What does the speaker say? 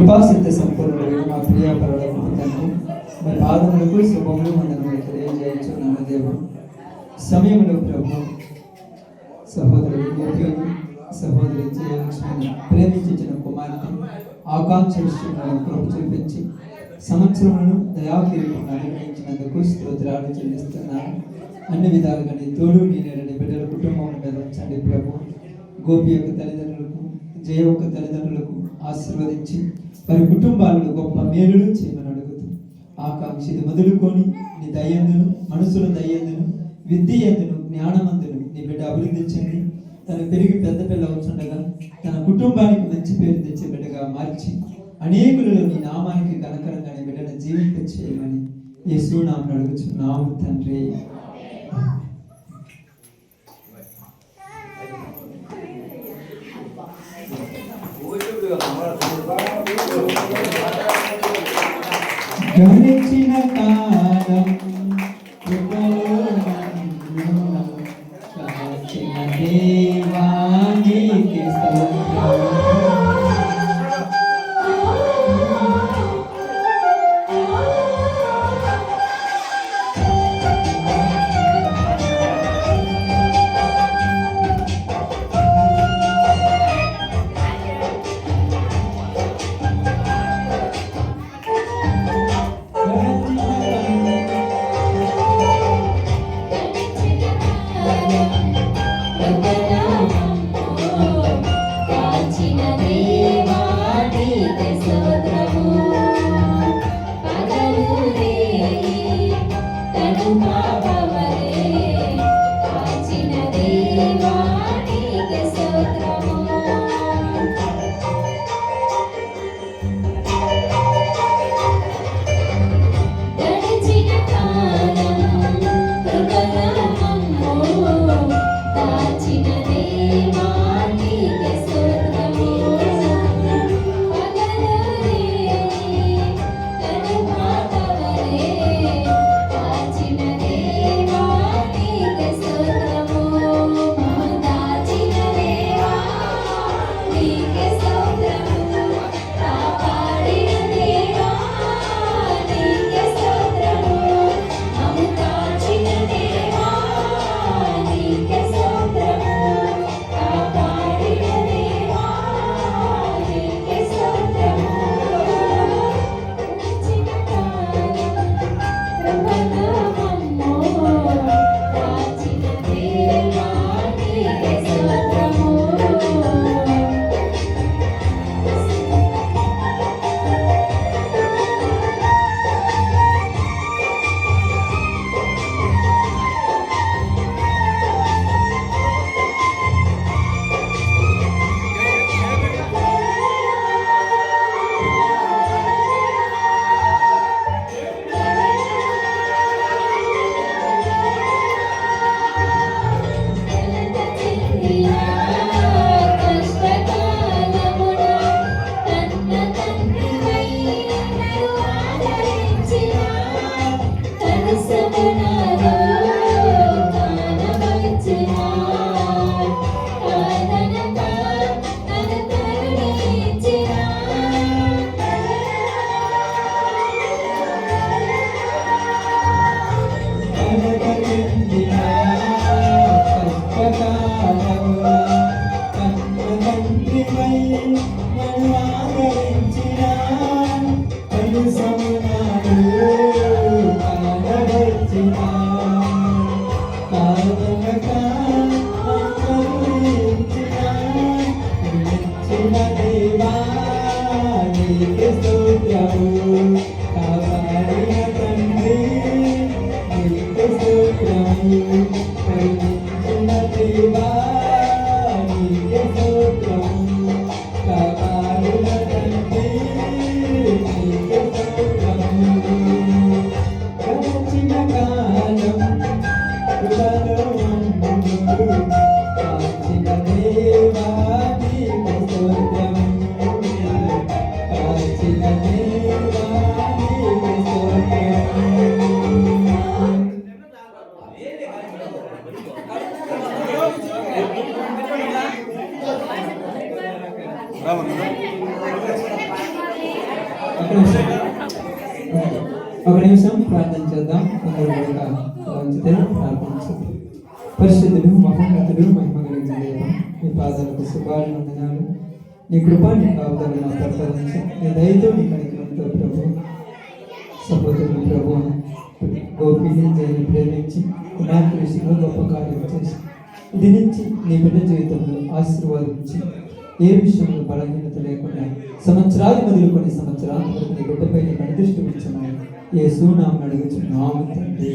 కృపాసక్త సంపూర్ణుడు మా ప్రియ పరలోకపు తండ్రి, మరి పాదములకు శుభములు వందనములు తెలియజేయుచున్నాను దేవుడు. సమయంలో ప్రభు సహోదరుడు గోపిని సహోదరి జయలక్ష్మిని ప్రేమించిన కుమార్తె ఆకాంక్ష విషయంలో కృప చూపించి సంవత్సరములను దయాకిరీటం అనుగ్రహించినందుకు స్తోత్రాలు చెల్లిస్తున్నాను. అన్ని విధాలుగా నీ తోడు నీ నేరని బిడ్డల కుటుంబం మీద ఉంచండి ప్రభు. గోపి యొక్క తల్లిదండ్రులకు, జయ యొక్క తల్లిదండ్రులకు ఆశీర్వదించి వారి కుటుంబాలను గొప్ప మేలులు చేయమని అడుగుతూ ఆకాంక్ష ఇది మొదలుకొని నీ దయ్యందును, మనసుల దయ్యందును, విద్య ఎందును, జ్ఞానమందును నీ బిడ్డ అభివృద్ధి చెంది తను పెరిగి పెద్ద పిల్ల అవుతుండగా తన కుటుంబానికి మంచి పేరు తెచ్చే బిడ్డగా మార్చి అనేకులలో నీ నామానికి కనకరంగా నీ బిడ్డను జీవింప చేయమని యేసు నామమున అడుగుచున్నాము తండ్రి. గమనించిన కాలం దేవానికి ఒక నిమిషం ప్రార్థన చేద్దాం. అందరూ కూడా వంచితే ప్రార్థన చేద్దాం. పరిశుద్ధుడు, మహోన్నతుడు, మహిమ కలిగిన దేవ, నీ పాదాలకు శుభాలు వందనాలు. నీ కృప, నీ కాపుదల మా పట్ల ఉంచి, నీ దయతో, నీ కనికరంతో ప్రభు సహోదరుడు ప్రభు గోపిని జైని ప్రేమించి కుమార్తె విషయంలో గొప్ప కార్యం చేసి ఇది నుంచి నీ బిడ్డ జీవితంలో ఆశీర్వాదించి ఏ విషయంలో బలహీనత లేకుండా సంవత్సరాలు మొదలుకొని సంవత్సరాల వరకు నీ బిడ్డపై నీ దృష్టి ఉంచున్నాయి. యేసు నామమున అడుగుచున్నాము తండ్రి.